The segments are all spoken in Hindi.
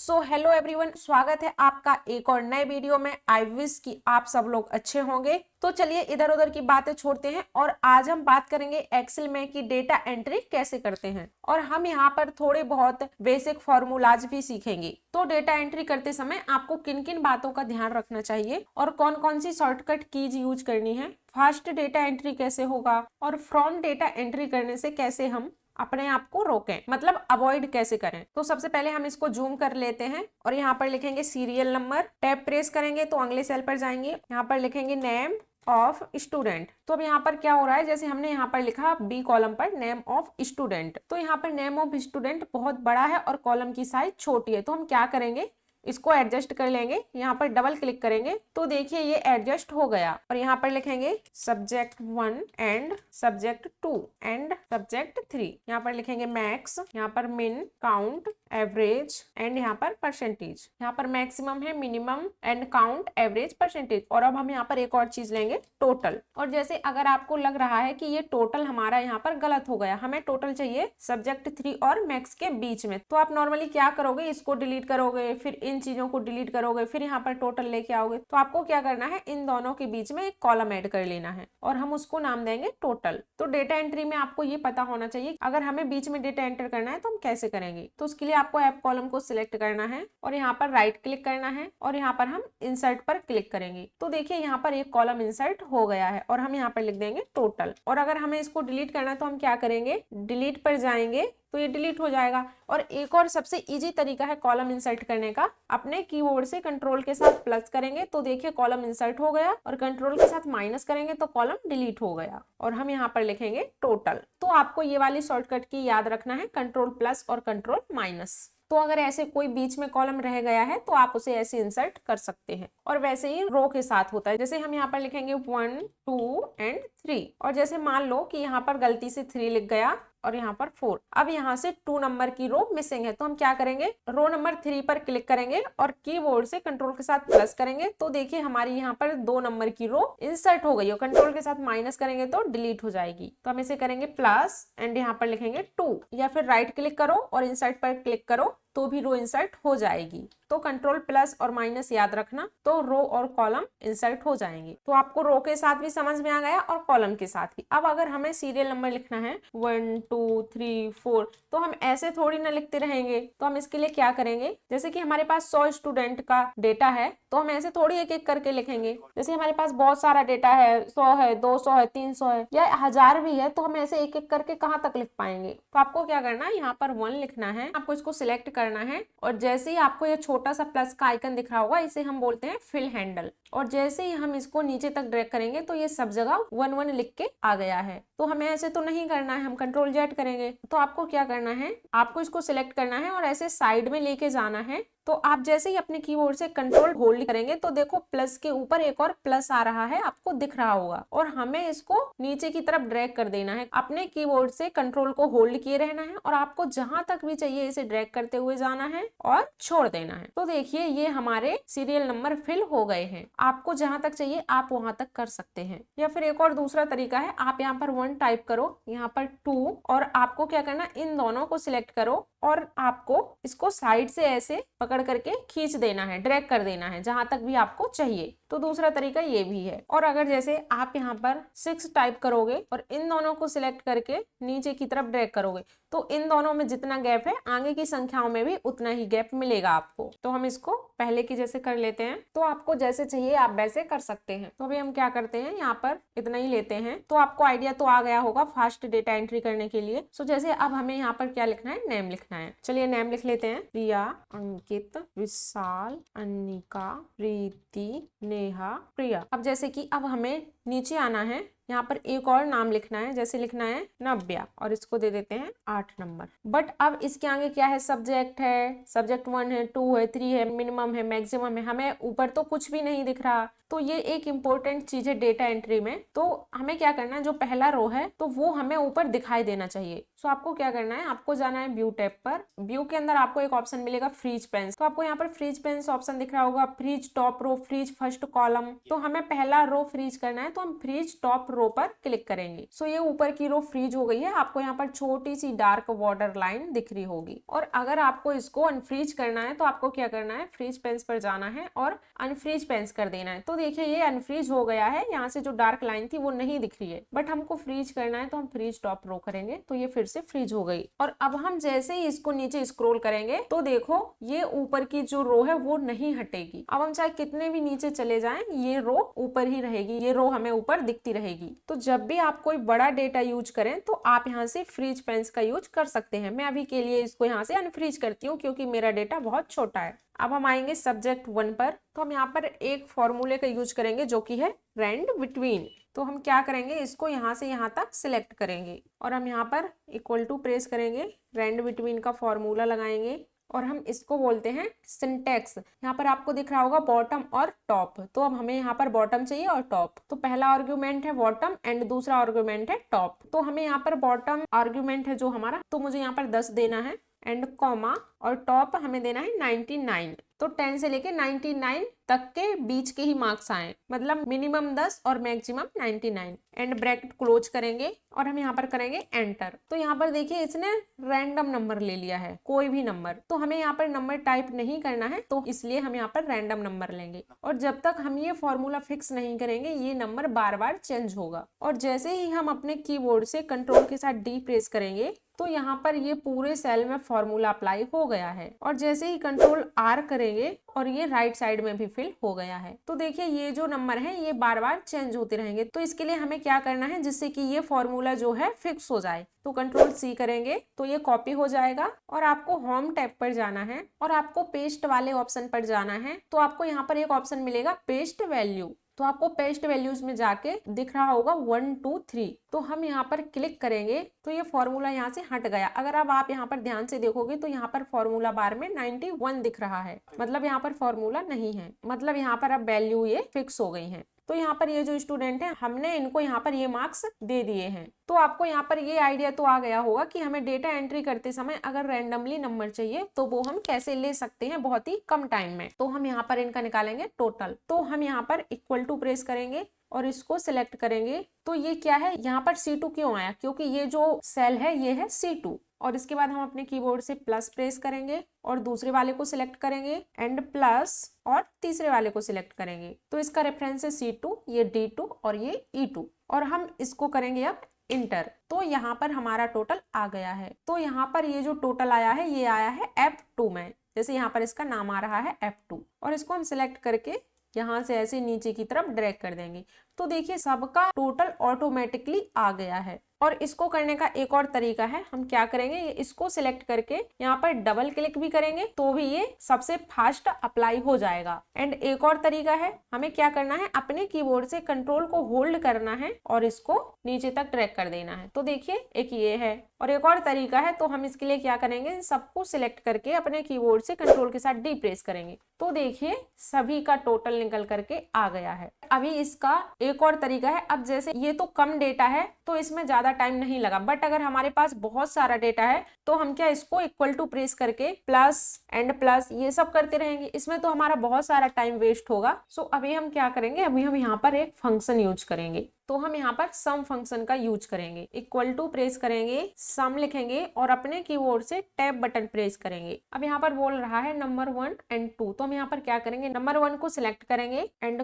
सो हेलो एवरीवन, स्वागत है आपका एक और नए वीडियो में। आई विश कि आप सब लोग अच्छे होंगे। तो चलिए इधर उधर की बातें छोड़ते हैं और आज हम बात करेंगे एक्सेल में कि डेटा एंट्री कैसे करते हैं और हम यहाँ पर थोड़े बहुत बेसिक फॉर्मूलाज भी सीखेंगे। तो डेटा एंट्री करते समय आपको किन किन बातों का ध्यान रखना चाहिए और कौन कौन सी शॉर्टकट कीज यूज करनी है, फास्ट डेटा एंट्री कैसे होगा और फ्रॉम डेटा एंट्री करने से कैसे हम अपने आप को रोकें, मतलब अवॉइड कैसे करें। तो सबसे पहले हम इसको जूम कर लेते हैं और यहाँ पर लिखेंगे सीरियल नंबर, टैब प्रेस करेंगे तो अगले सेल पर जाएंगे, यहाँ पर लिखेंगे नेम ऑफ स्टूडेंट। तो अब यहाँ पर क्या हो रहा है, जैसे हमने यहाँ पर लिखा बी कॉलम पर नेम ऑफ स्टूडेंट, तो यहाँ पर नेम ऑफ स्टूडेंट बहुत बड़ा है और कॉलम की साइज छोटी है। तो हम क्या करेंगे, इसको एडजस्ट कर लेंगे, यहाँ पर डबल क्लिक करेंगे तो देखिए ये एडजस्ट हो गया। और यहाँ पर लिखेंगे subject 1 and subject 2 and subject 3, यहाँ पर लिखेंगे मैक्स, यहाँ पर मिन, काउंट, एवरेज एंड यहाँ पर परसेंटेज। यहाँ पर मैक्सिमम है, minimum and count, average, percentage. और अब हम यहाँ पर एक और चीज लेंगे, टोटल। और जैसे अगर आपको लग रहा है कि ये टोटल हमारा यहाँ पर गलत हो गया, हमें टोटल चाहिए सब्जेक्ट 3 और मैक्स के बीच में, तो आप नॉर्मली क्या करोगे, इसको डिलीट करोगे, फिर इन चीजों को डिलीट करोगे, फिर यहाँ पर टोटल लेके आओगे। तो आपको क्या करना है, इन दोनों के बीच में एक कॉलम ऐड कर लेना है और हम उसको नाम देंगे टोटल। तो डेटा एंट्री में आपको ये पता होना चाहिए अगर हमें बीच में डेटा एंटर करना है तो हम कैसे करेंगे। तो उसके लिए आपको ऐप कॉलम को सिलेक्ट करना है और यहाँ पर राइट क्लिक करना है और यहाँ पर हम इंसर्ट पर क्लिक करेंगे। तो देखिए यहाँ पर एक कॉलम इंसर्ट हो गया है और हम यहाँ पर लिख देंगे टोटल। और अगर हमें इसको डिलीट करना है तो हम क्या करेंगे, डिलीट पर जाएंगे तो ये डिलीट हो जाएगा। और एक और सबसे इजी तरीका है कॉलम इंसर्ट करने का, अपने कीबोर्ड से कंट्रोल के साथ प्लस करेंगे तो देखिए कॉलम इंसर्ट हो गया और कंट्रोल के साथ माइनस करेंगे तो कॉलम डिलीट हो गया। और हम यहाँ पर लिखेंगे टोटल। तो आपको ये वाली शॉर्टकट की याद रखना है, कंट्रोल प्लस और कंट्रोल माइनस। तो अगर ऐसे कोई बीच में कॉलम रह गया है तो आप उसे ऐसे इंसर्ट कर सकते हैं। और वैसे ही रो के साथ होता है, जैसे हम यहाँ पर लिखेंगे 1 2 एंड 3 और जैसे मान लो कि यहाँ पर गलती से 3 लिख गया और यहाँ पर 4, अब यहाँ से 2 नंबर की रो मिसिंग है तो हम क्या करेंगे, रो नंबर 3 पर क्लिक करेंगे और कीबोर्ड से कंट्रोल के साथ प्लस करेंगे तो देखिए हमारी यहाँ पर 2 नंबर की रो इंसर्ट हो गई और कंट्रोल के साथ माइनस करेंगे तो डिलीट हो जाएगी। तो हम इसे करेंगे प्लस एंड यहाँ पर लिखेंगे 2 या फिर राइट क्लिक करो और इंसर्ट पर क्लिक करो तो भी रो इंसर्ट हो जाएगी। तो कंट्रोल प्लस और माइनस याद रखना तो रो और कॉलम इंसर्ट हो जाएंगे। तो आपको रो के साथ भी समझ में आ गया और कॉलम के साथ भी। अब अगर हमें सीरियल नंबर लिखना है 1 2 3 4 तो हम ऐसे थोड़ी ना लिखते रहेंगे। तो हम इसके लिए क्या करेंगे, जैसे कि हमारे पास 100 स्टूडेंट का डेटा है तो हम ऐसे थोड़ी एक एक करके लिखेंगे। जैसे हमारे पास बहुत सारा डेटा है, 100 है, 200 है, 300 है या 1000 भी है, तो हम ऐसे एक एक करके कहाँ तक लिख पाएंगे। तो आपको क्या करना है, यहाँ पर 1 लिखना है, आपको इसको सिलेक्ट करना है और जैसे ही आपको ये छोटा सा प्लस का आइकन दिख रहा होगा इसे हम बोलते हैं फिल हैंडल। और जैसे ही हम इसको नीचे तक ड्रैग करेंगे तो ये सब जगह 1 1 लिख के आ गया है। तो हमें ऐसे तो नहीं करना है, हम कंट्रोल जेड करेंगे। तो आपको क्या करना है, आपको इसको सिलेक्ट करना है और ऐसे साइड में लेके जाना है। तो आप जैसे ही अपने कीबोर्ड से कंट्रोल होल्ड करेंगे तो देखो प्लस के ऊपर एक और प्लस आ रहा है, आपको दिख रहा होगा और हमें इसको नीचे की तरफ ड्रैग कर देना है। अपने कीबोर्ड से कंट्रोल को होल्ड किए रहना है और आपको जहां तक भी चाहिए इसे ड्रैग करते हुए जाना है और छोड़ देना है। तो देखिए ये हमारे सीरियल नंबर फिल हो गए हैं। आपको जहां तक चाहिए आप वहां तक कर सकते हैं। या फिर एक और दूसरा तरीका है, आप यहाँ पर 1 टाइप करो, यहाँ पर 2 और आपको क्या करना, इन दोनों को सिलेक्ट करो और आपको इसको साइड से ऐसे पकड़ करके खींच देना है, ड्रैग कर देना है जहां तक भी आपको चाहिए। तो दूसरा तरीका ये भी है। और अगर जैसे आप यहाँ पर 6 टाइप करोगे और इन दोनों को सिलेक्ट करके नीचे की तरफ ड्रैग करोगे तो इन दोनों में जितना गैप है आगे की संख्याओं में भी उतना ही गैप मिलेगा आपको। तो हम इसको पहले की जैसे कर लेते हैं, तो आपको जैसे चाहिए आप वैसे कर सकते हैं। तो अभी हम क्या करते हैं, यहाँ पर इतना ही लेते हैं। तो आपको आइडिया तो आ गया होगा फास्ट डेटा एंट्री करने के लिए। सो जैसे अब हमें यहाँ पर क्या लिखना है, नेम लिखना है। चलिए नेम लिख लेते हैं, प्रिया, अंकित, विशाल, अनिका, प्रीति, नेहा, प्रिया। अब जैसे कि अब हमें नीचे आना है, यहाँ पर एक और नाम लिखना है, जैसे लिखना है नव्या और इसको दे देते हैं 8 नंबर। बट अब इसके आगे क्या है, सब्जेक्ट है, सब्जेक्ट 1 है, 2 है, 3 है, मिनिमम है, मैक्सिमम है, हमें ऊपर तो कुछ भी नहीं दिख रहा। तो ये एक इंपॉर्टेंट चीज है डेटा एंट्री में। तो हमें क्या करना है, जो पहला रो है तो वो हमें ऊपर दिखाई देना चाहिए। सो आपको क्या करना है, आपको जाना है व्यू टैब पर। व्यू के अंदर आपको एक ऑप्शन मिलेगा फ्रीज पेंस। तो आपको यहाँ पर फ्रीज पेंस ऑप्शन दिख रहा होगा, freeze top row, freeze first column. तो हमें पहला रो फ्रीज करना है तो हम फ्रीज टॉप रो रो पर क्लिक करेंगे। सो ये ऊपर की रो फ्रीज हो गई है, आपको यहाँ पर छोटी सी डार्क बॉर्डर लाइन दिख रही होगी। और अगर आपको इसको अनफ्रीज करना है तो आपको क्या करना है, फ्रीज पेन्स पर जाना है और अनफ्रीज पेन्स कर देना है। तो देखिए ये अनफ्रीज हो गया है, यहाँ से जो डार्क लाइन थी वो नहीं दिख रही है, बट हमको फ्रीज करना है तो हम फ्रीज टॉप रो करेंगे तो ये फिर से फ्रीज हो गई। और अब हम जैसे ही इसको नीचे स्क्रॉल करेंगे तो देखो ये ऊपर की जो रो है वो नहीं हटेगी। अब हम चाहे कितने भी नीचे चले जाएं ये रो ऊपर ही रहेगी, ये रो हमें ऊपर दिखती रहेगी। तो जब भी आप कोई बड़ा डेटा यूज करें तो आप यहाँ से फ्रीज पेन्स का यूज कर सकते हैं। मैं अभी के लिए इसको यहाँ से अनफ्रीज करती हूँ क्योंकि मेरा डेटा बहुत छोटा है। अब हम आएंगे सब्जेक्ट 1 पर। तो हम यहाँ पर एक फॉर्मूले का यूज करेंगे जो कि है रेंड बिटवीन। तो हम क्या करेंगे, इसको यहाँ से यहाँ तक सिलेक्ट करेंगे और हम यहाँ पर इक्वल टू प्रेस करेंगे, रेंड बिटवीन का फॉर्मूला लगाएंगे और हम इसको बोलते हैं सिंटेक्स। यहाँ पर आपको दिख रहा होगा बॉटम और टॉप, तो अब हमें यहाँ पर बॉटम चाहिए और टॉप। तो पहला आर्गुमेंट है बॉटम एंड दूसरा आर्गुमेंट है टॉप। तो हमें यहाँ पर बॉटम आर्गुमेंट है जो हमारा, तो मुझे यहाँ पर 10 देना है एंड कॉमा, और टॉप हमें देना है 99। तो 10 से लेके 99 तक के बीच के ही मार्क्स आए, मतलब मिनिमम 10 और मैक्सिमम 99। एंड ब्रैकेट क्लोज करेंगे और हम यहाँ पर करेंगे एंटर। तो यहाँ पर देखिए इसने रैंडम नंबर ले लिया है, कोई भी नंबर। तो हमें यहाँ पर नंबर टाइप नहीं करना है तो इसलिए हम यहाँ पर रैंडम नंबर लेंगे। और जब तक हम ये फॉर्मूला फिक्स नहीं करेंगे ये नंबर बार बार चेंज होगा। और जैसे ही हम अपने कीबोर्ड से कंट्रोल के साथ डी प्रेस करेंगे तो यहाँ पर ये पूरे सेल में फॉर्मूला अप्लाई हो गया है। और जैसे ही कंट्रोल आर करेंगे और ये राइट साइड में भी फिल हो गया है। तो देखिए ये जो नंबर है ये बार बार चेंज होते रहेंगे। तो इसके लिए हमें क्या करना है, जिससे कि ये फॉर्मूला जो है फिक्स हो जाए, तो कंट्रोल सी करेंगे तो ये कॉपी हो जाएगा। और आपको होम टैब पर जाना है और आपको पेस्ट वाले ऑप्शन पर जाना है। तो आपको यहाँ पर एक ऑप्शन मिलेगा पेस्ट वैल्यू। तो आपको पेस्ट वैल्यूज में जाके दिख रहा होगा 1 2 3। तो हम यहाँ पर क्लिक करेंगे तो ये फॉर्मूला यहाँ से हट गया। अगर अब आप यहाँ पर ध्यान से देखोगे तो यहाँ पर फॉर्मूला बार में 91 दिख रहा है, मतलब यहाँ पर फॉर्मूला नहीं है, मतलब यहाँ पर अब वैल्यू ये फिक्स हो गई है। तो यहाँ पर ये जो स्टूडेंट है हमने इनको यहाँ पर ये मार्क्स दे दिए हैं। तो आपको यहाँ पर ये आइडिया तो आ गया होगा कि हमें डेटा एंट्री करते समय अगर रैंडमली नंबर चाहिए तो वो हम कैसे ले सकते हैं बहुत ही कम टाइम में। तो हम यहाँ पर इनका निकालेंगे टोटल। तो हम यहाँ पर इक्वल टू प्रेस करेंगे और इसको सिलेक्ट करेंगे। तो ये क्या है, यहाँ पर C2 क्यों आया, क्योंकि ये जो सेल है ये है C2। और इसके बाद हम अपने कीबोर्ड से प्लस प्रेस करेंगे और दूसरे वाले को सिलेक्ट करेंगे एंड प्लस, और तीसरे वाले को सिलेक्ट करेंगे। तो इसका रेफरेंस है C2, ये D2 और ये E2। और हम इसको करेंगे अब इंटर। तो यहाँ पर हमारा टोटल आ गया है। तो यहाँ पर ये जो टोटल आया है ये आया है F2 में, जैसे यहाँ पर इसका नाम आ रहा है F2। और इसको हम सिलेक्ट करके यहाँ से ऐसे नीचे की तरफ ड्रैग कर देंगे। तो देखिए सबका टोटल ऑटोमेटिकली आ गया है। और इसको करने का एक और तरीका है, हम क्या करेंगे, इसको सिलेक्ट करके यहाँ पर डबल क्लिक भी करेंगे तो भी ये सबसे फास्ट अप्लाई हो जाएगा। एंड एक और तरीका है, हमें क्या करना है, अपने कीबोर्ड से कंट्रोल को होल्ड करना है और इसको नीचे तक ड्रैग कर देना है। तो देखिए एक ये है और एक और तरीका है। तो हम इसके लिए क्या करेंगे, सबको सिलेक्ट करके अपने कीबोर्ड से कंट्रोल के साथ डी प्रेस करेंगे। तो देखिए सभी का टोटल निकल करके आ गया है। अभी इसका एक और तरीका है, अब जैसे ये तो कम डेटा है तो इसमें ज्यादा टाइम नहीं लगा, बट अगर हमारे पास बहुत सारा डेटा है तो हम क्या इसको इक्वल टू प्रेस करके प्लस एंड प्लस ये सब करते रहेंगे, इसमें तो हमारा बहुत सारा टाइम वेस्ट होगा। सो अभी हम क्या करेंगे, अभी हम यहाँ पर एक फंक्शन यूज करेंगे। तो हम यहाँ पर सम फंक्शन का यूज करेंगे। इक्वल टू प्रेस करेंगे, सम लिखेंगे और अपने कीबोर्ड से टैब बटन प्रेस करेंगे। अब यहाँ पर बोल रहा है नंबर 1 एंड 2, तो हम यहाँ पर क्या करेंगे, नंबर 1 को सिलेक्ट करेंगे एंड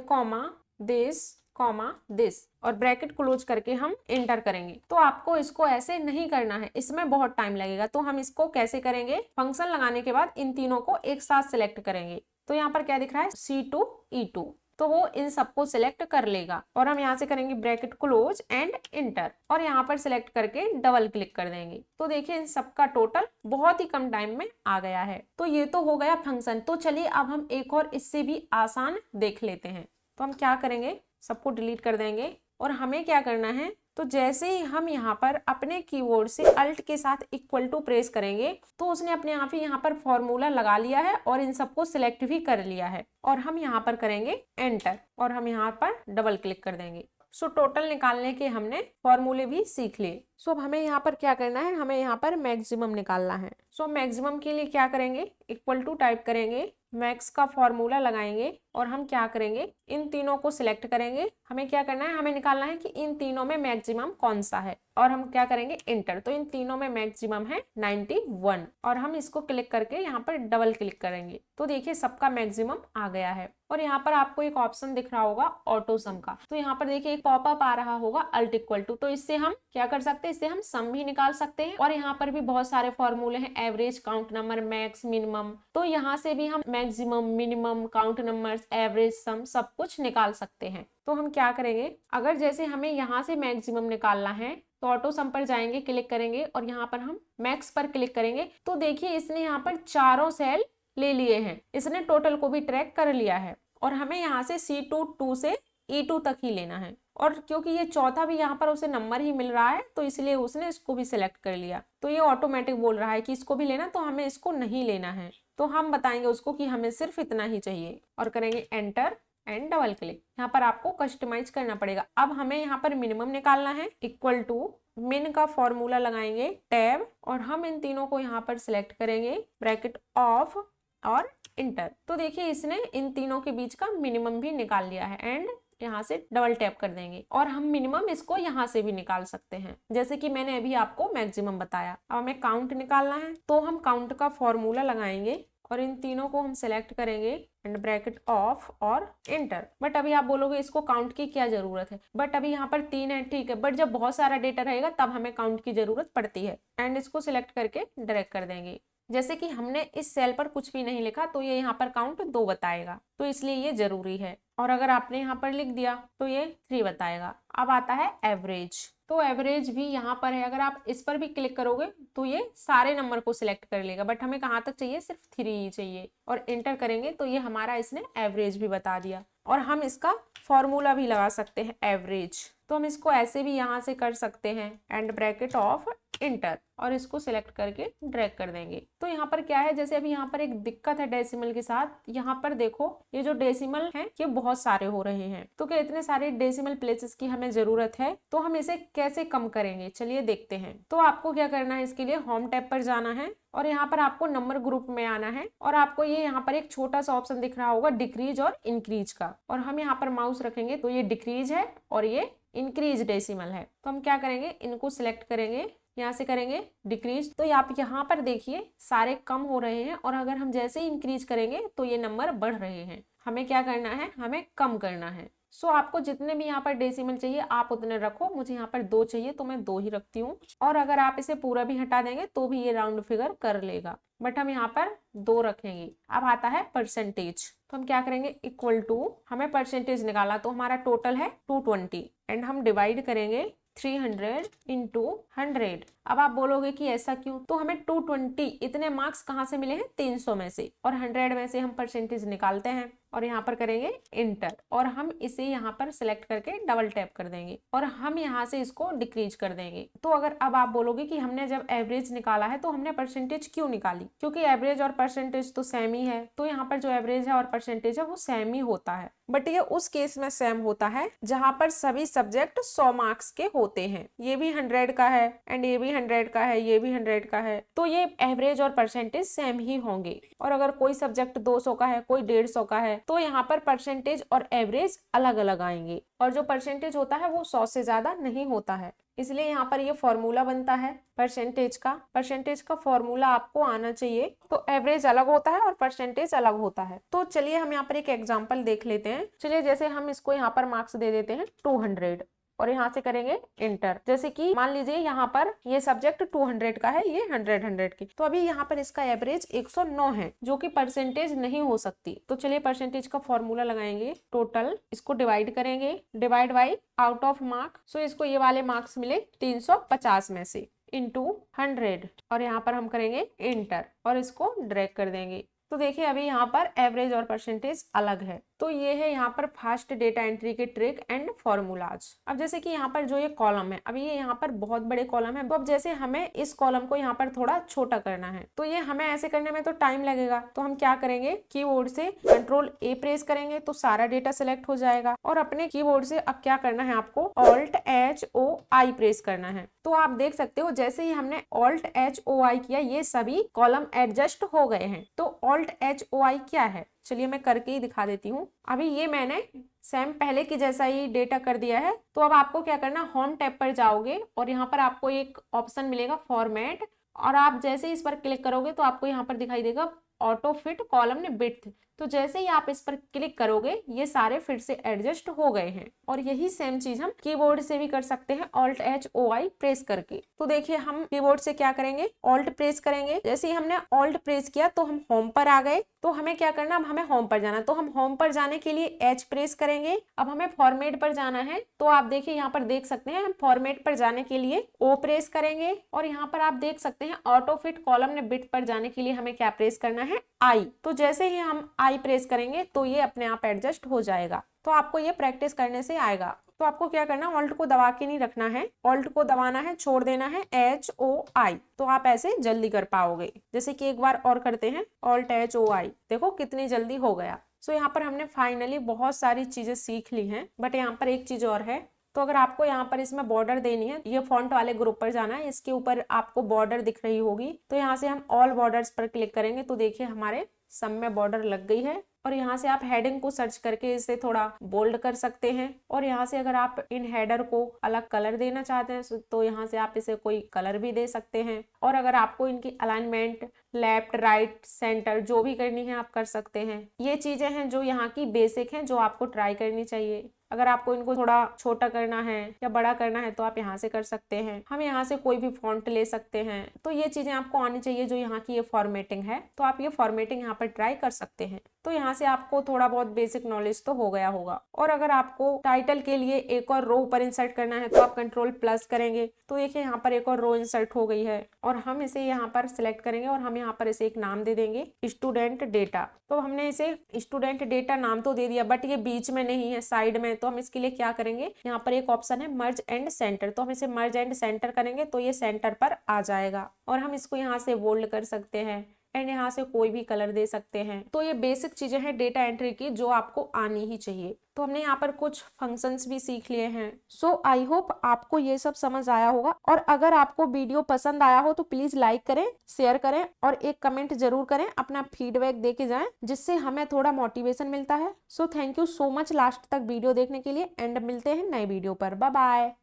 कॉमा दिस और ब्रैकेट क्लोज करके हम एंटर करेंगे। तो आपको इसको ऐसे नहीं करना है, इसमें बहुत टाइम लगेगा। तो हम इसको कैसे करेंगे, फंक्शन लगाने के बाद इन तीनों को एक साथ सिलेक्ट करेंगे। तो यहाँ पर क्या दिख रहा है, C2 E2, तो वो इन सबको सिलेक्ट कर लेगा। और हम यहाँ से करेंगे ब्रैकेट क्लोज एंड इंटर और यहाँ पर सिलेक्ट करके डबल क्लिक कर देंगे। तो देखिए इन सबका टोटल बहुत ही कम टाइम में आ गया है। तो ये तो हो गया फंक्शन। तो चलिए अब हम एक और इससे भी आसान देख लेते हैं। तो हम क्या करेंगे, सबको डिलीट कर देंगे और हमें क्या करना है, तो जैसे ही हम यहाँ पर अपने कीबोर्ड से अल्ट के साथ इक्वल टू प्रेस करेंगे तो उसने अपने आप ही यहाँ पर फॉर्मूला लगा लिया है और इन सबको सिलेक्ट भी कर लिया है। और हम यहाँ पर करेंगे एंटर और हम यहाँ पर डबल क्लिक कर देंगे। सो टोटल निकालने के हमने फॉर्मूले भी सीख लिए। सो अब हमें यहाँ पर क्या करना है, हमें यहाँ पर मैक्सिमम निकालना है। सो मैक्सिमम के लिए क्या करेंगे, इक्वल टू टाइप करेंगे, मैक्स का फॉर्मूला लगाएंगे और हम क्या करेंगे, इन तीनों को सिलेक्ट करेंगे। हमें क्या करना है, हमें निकालना है कि इन तीनों में मैक्सिमम कौन सा है, और हम क्या करेंगे इंटर। तो इन तीनों में मैक्सिमम है 91 और हम इसको क्लिक करके यहाँ पर डबल क्लिक करेंगे तो देखिए सबका मैक्सिमम आ गया है। और यहाँ पर आपको एक ऑप्शन दिख रहा होगा ऑटो सम का, तो यहाँ पर देखिए एक पॉपअप आ रहा होगा अल्ट इक्वल टू, तो इससे हम क्या कर सकते हैं, इससे हम सम भी निकाल सकते हैं। और यहाँ पर भी बहुत सारे फॉर्मूले हैं, average, count number, max, minimum, तो यहाँ से भी हम maximum, minimum, count numbers, average, sum सब कुछ निकाल सकते हैं। तो हम क्या करेंगे, अगर जैसे हमें यहाँ से मैक्सिमम निकालना है तो ऑटो सम पर जाएंगे, क्लिक करेंगे और यहाँ पर हम मैक्स पर क्लिक करेंगे तो देखिए इसने यहाँ पर चारों सेल ले लिए हैं, इसने टोटल को भी ट्रैक कर लिया है। और हमें यहाँ से C2 से E2 तक ही लेना है, और क्योंकि ये चौथा भी यहाँ पर उसे नंबर ही मिल रहा है तो इसलिए उसने इसको भी सिलेक्ट कर लिया। तो ये ऑटोमेटिक बोल रहा है कि इसको भी लेना, तो हमें इसको नहीं लेना है, तो हम बताएंगे उसको कि हमें सिर्फ इतना ही चाहिए और करेंगे एंटर एंड डबल क्लिक। यहाँ पर आपको कस्टमाइज करना पड़ेगा। अब हमें यहाँ पर मिनिमम निकालना है, इक्वल टू मिन का फॉर्मूला लगाएंगे, टैब, और हम इन तीनों को यहाँ पर सिलेक्ट करेंगे, ब्रैकेट ऑफ और इंटर। तो देखिए इसने इन तीनों के बीच का मिनिमम भी निकाल लिया है एंड यहाँ से डबल टैप कर देंगे और हम मिनिमम इसको यहाँ से भी निकाल सकते हैं, जैसे कि मैंने अभी आपको मैक्सिमम बताया। अब हमें काउंट निकालना है तो हम काउंट का फॉर्मूला लगाएंगे और इन तीनों को हम सेलेक्ट करेंगे एंड ब्रैकेट ऑफ और इंटर। बट अभी आप बोलोगे इसको काउंट की क्या जरूरत है, बट अभी यहाँ पर 3 है, ठीक है, बट जब बहुत सारा डेटा रहेगा तब हमें काउंट की जरूरत पड़ती है। एंड इसको सिलेक्ट करके ड्रैग कर देंगे। जैसे कि हमने इस सेल पर कुछ भी नहीं लिखा तो ये यहाँ पर काउंट 2 बताएगा, तो इसलिए ये जरूरी है। और अगर आपने यहाँ पर लिख दिया तो ये 3 बताएगा। अब आता है एवरेज, तो एवरेज भी यहाँ पर है, अगर आप इस पर भी क्लिक करोगे तो ये सारे नंबर को सिलेक्ट कर लेगा, बट हमें कहाँ तक चाहिए, सिर्फ 3 ही चाहिए। और इंटर करेंगे तो ये हमारा इसने एवरेज भी बता दिया। और हम इसका फॉर्मूला भी लगा सकते हैं एवरेज, तो हम इसको ऐसे भी यहाँ से कर सकते हैं एंड ब्रैकेट ऑफ इंटर और इसको सिलेक्ट करके ड्रैग कर देंगे। तो यहाँ पर क्या है, जैसे अभी यहाँ पर एक दिक्कत है डेसिमल के साथ, यहाँ पर देखो ये जो डेसिमल है ये बहुत सारे हो रहे हैं, तो क्या इतने सारे डेसिमल प्लेसेस की हमें जरूरत है, तो हम इसे कैसे कम करेंगे, चलिए देखते हैं। तो आपको क्या करना है, इसके लिए होम टैब पर जाना है और यहाँ पर आपको नंबर ग्रुप में आना है और आपको ये यहाँ पर एक छोटा सा ऑप्शन दिख रहा होगा डिक्रीज और इंक्रीज का, और हम यहाँ पर माउस रखेंगे तो ये डिक्रीज है और ये इंक्रीज डेसिमल है। तो हम क्या करेंगे, इनको सिलेक्ट करेंगे, यहाँ से करेंगे डिक्रीज, तो आप यहाँ पर देखिए सारे कम हो रहे हैं, और अगर हम जैसे ही इंक्रीज करेंगे तो ये नंबर बढ़ रहे हैं। हमें क्या करना है, हमें कम करना है। सो आपको जितने भी यहाँ पर डेसिमल चाहिए आप उतने रखो, मुझे यहाँ पर 2 चाहिए तो मैं 2 ही रखती हूँ, और अगर आप इसे पूरा भी हटा देंगे तो भी ये राउंड फिगर कर लेगा, बट हम यहाँ पर 2 रखेंगे। अब आता है परसेंटेज, तो हम क्या करेंगे, इक्वल टू, हमें परसेंटेज निकाला तो हमारा टोटल है 220 एंड हम डिवाइड करेंगे 300 इंटू 100। अब आप बोलोगे कि ऐसा क्यों, तो हमें 220 इतने मार्क्स कहाँ से मिले हैं, 300 में से, और 100 में से हम परसेंटेज निकालते हैं और यहाँ पर करेंगे इंटर और हम इसे यहाँ पर सिलेक्ट करके डबल टैप कर देंगे और हम यहाँ से इसको डिक्रीज कर देंगे। तो अगर अब आप बोलोगे कि हमने जब एवरेज निकाला है तो हमने परसेंटेज क्यों निकाली, क्योंकि एवरेज और परसेंटेज तो सेम ही है, तो यहाँ पर जो एवरेज है और परसेंटेज है वो सेम ही होता है, बट ये उस केस में सेम होता है जहां पर सभी सब्जेक्ट 100 मार्क्स के होते हैं। ये भी 100 का है एंड ये भी 100 का है, ये भी 100 का है, तो ये एवरेज और परसेंटेज सेम ही होंगे। और अगर कोई सब्जेक्ट 200 का है, कोई 150 का है, तो यहाँ पर परसेंटेज और एवरेज अलग अलग आएंगे, और जो परसेंटेज होता है वो 100 से ज्यादा नहीं होता है। इसलिए यहाँ पर ये फॉर्मूला बनता है परसेंटेज का फॉर्मूला आपको आना चाहिए। तो एवरेज अलग होता है और परसेंटेज अलग होता है। तो चलिए हम यहाँ पर एक एग्जांपल देख लेते हैं। चलिए जैसे हम इसको यहाँ पर मार्क्स दे देते हैं 200 और यहाँ से करेंगे इंटर। जैसे कि मान लीजिए यहाँ पर ये सब्जेक्ट 200 का है, ये 100 की, तो अभी यहाँ पर इसका एवरेज 109 है जो कि परसेंटेज नहीं हो सकती। तो चलिए परसेंटेज का फॉर्मूला लगाएंगे, टोटल, इसको डिवाइड करेंगे, divide by out of mark, so इसको ये वाले मार्क्स मिले 350 में से इंटू 100 और यहाँ पर हम करेंगे इंटर और इसको ड्रैग कर देंगे। तो देखिए अभी यहाँ पर एवरेज और परसेंटेज अलग है, तो ये है यहाँ पर फास्ट डेटा एंट्री के ट्रिक एंड फॉर्मूलाज। अब जैसे कि यहाँ पर जो ये कॉलम है, अब ये यहाँ पर बहुत बड़े कॉलम है, तो अब जैसे हमें इस कॉलम को यहाँ पर थोड़ा छोटा करना है, तो ये हमें ऐसे करने में तो टाइम लगेगा। तो हम क्या करेंगे, कीबोर्ड से कंट्रोल ए प्रेस करेंगे तो सारा डेटा सिलेक्ट हो जाएगा। और अपने कीबोर्ड से अब क्या करना है, आपको alt H O I press करना है। तो आप देख सकते हो जैसे ही हमने ऑल्ट एच ओ आई किया, ये सभी कॉलम एडजस्ट हो गए हैं। तो ऑल्ट एच ओ आई क्या है, चलिए मैं करके ही दिखा देती हूँ। अभी ये मैंने सेम पहले की जैसा ही डेटा कर दिया है। तो अब आपको क्या करना, होम टैब पर जाओगे और यहाँ पर आपको एक ऑप्शन मिलेगा फॉर्मेट, और आप जैसे ही इस पर क्लिक करोगे तो आपको यहाँ पर दिखाई देगा ऑटो फिट कॉलम विड्थ। तो जैसे ही आप इस पर क्लिक करोगे ये सारे फिर से एडजस्ट हो गए हैं। और यही सेम चीज हम कीबोर्ड से भी कर सकते हैं, alt H O I press करके। तो देखिए हम कीबोर्ड से क्या करेंगे, ऑल्ट प्रेस करेंगे। जैसे ही हमने ऑल्ट प्रेस किया तो हम होम पर आ गए। तो हमें क्या करना, अब हमें होम पर जाना, तो हम होम पर जाने के लिए एच प्रेस करेंगे। अब हमें फॉर्मेट पर जाना है, तो आप देखिए यहाँ पर देख सकते हैं हम फॉर्मेट पर जाने के लिए ओ प्रेस करेंगे। और यहाँ पर आप देख सकते हैं ऑटो फिट कॉलम विड्थ पर जाने के लिए हमें क्या प्रेस करना है, आई। तो जैसे ही हम आई प्रेस करेंगे तो ये अपने आप एडजस्ट हो जाएगा। तो आपको ये प्रैक्टिस करने से आएगा। तो आपको क्या करना, ऑल्ट को दबा के नहीं रखना है, ऑल्ट को दबाना है, छोड़ देना है एच ओ आई। तो आप ऐसे जल्दी कर पाओगे। जैसे कि एक बार और करते हैं, ऑल्ट एच ओ आई, देखो कितनी जल्दी हो गया। सो यहाँ पर हमने फाइनली बहुत सारी चीजें सीख ली हैं। बट यहाँ पर एक चीज और है, तो अगर आपको यहाँ पर इसमें बॉर्डर देनी है, ये फॉन्ट वाले ग्रुप पर जाना है, इसके ऊपर आपको बॉर्डर दिख रही होगी। तो यहाँ से हम ऑल बॉर्डर्स पर क्लिक करेंगे तो देखिए हमारे सब में बॉर्डर लग गई है। और यहाँ से आप हेडिंग को सर्च करके इसे थोड़ा बोल्ड कर सकते हैं। और यहाँ से अगर आप इन हेडर को अलग कलर देना चाहते हैं तो यहाँ से आप इसे कोई कलर भी दे सकते हैं। और अगर आपको इनकी अलाइनमेंट लेफ्ट राइट सेंटर जो भी करनी है आप कर सकते हैं। ये चीजें हैं जो यहाँ की बेसिक हैं, जो आपको ट्राई करनी चाहिए। अगर आपको इनको थोड़ा छोटा करना है या बड़ा करना है तो आप यहाँ से कर सकते हैं। हम यहाँ से कोई भी फॉन्ट ले सकते हैं। तो ये चीजें आपको आनी चाहिए, जो यहाँ की ये फॉर्मेटिंग है। तो आप ये फॉर्मेटिंग यहाँ पर ट्राई कर सकते हैं। तो यहाँ से आपको थोड़ा बहुत बेसिक नॉलेज तो हो गया होगा। और अगर आपको टाइटल के लिए एक और रो ऊपर इंसर्ट करना है तो आप कंट्रोल प्लस करेंगे तो देखिए यहाँ पर एक और रो इंसर्ट हो गई है। और हम इसे यहाँ पर सिलेक्ट करेंगे और हम यहाँ पर इसे एक नाम दे देंगे, स्टूडेंट डेटा। तो हमने इसे स्टूडेंट डेटा नाम तो दे दिया, बट ये बीच में नहीं है, साइड में। तो हम इसके लिए क्या करेंगे, यहाँ पर एक ऑप्शन है मर्ज एंड सेंटर, तो हम इसे मर्ज एंड सेंटर करेंगे तो ये सेंटर पर आ जाएगा। और हम इसको यहाँ से बोल्ड कर सकते हैं एंड यहाँ से कोई भी कलर दे सकते हैं। तो ये बेसिक चीजें हैं डेटा एंट्री की, जो आपको आनी ही चाहिए। तो हमने यहाँ पर कुछ फंक्शंस भी सीख लिए हैं। सो आई होप आपको ये सब समझ आया होगा। और अगर आपको वीडियो पसंद आया हो तो प्लीज लाइक करें, शेयर करें और एक कमेंट जरूर करें, अपना फीडबैक देके जाएं, जिससे हमें थोड़ा मोटिवेशन मिलता है। So thank you so much last तक वीडियो देखने के लिए एंड मिलते हैं नए वीडियो पर। Bye bye.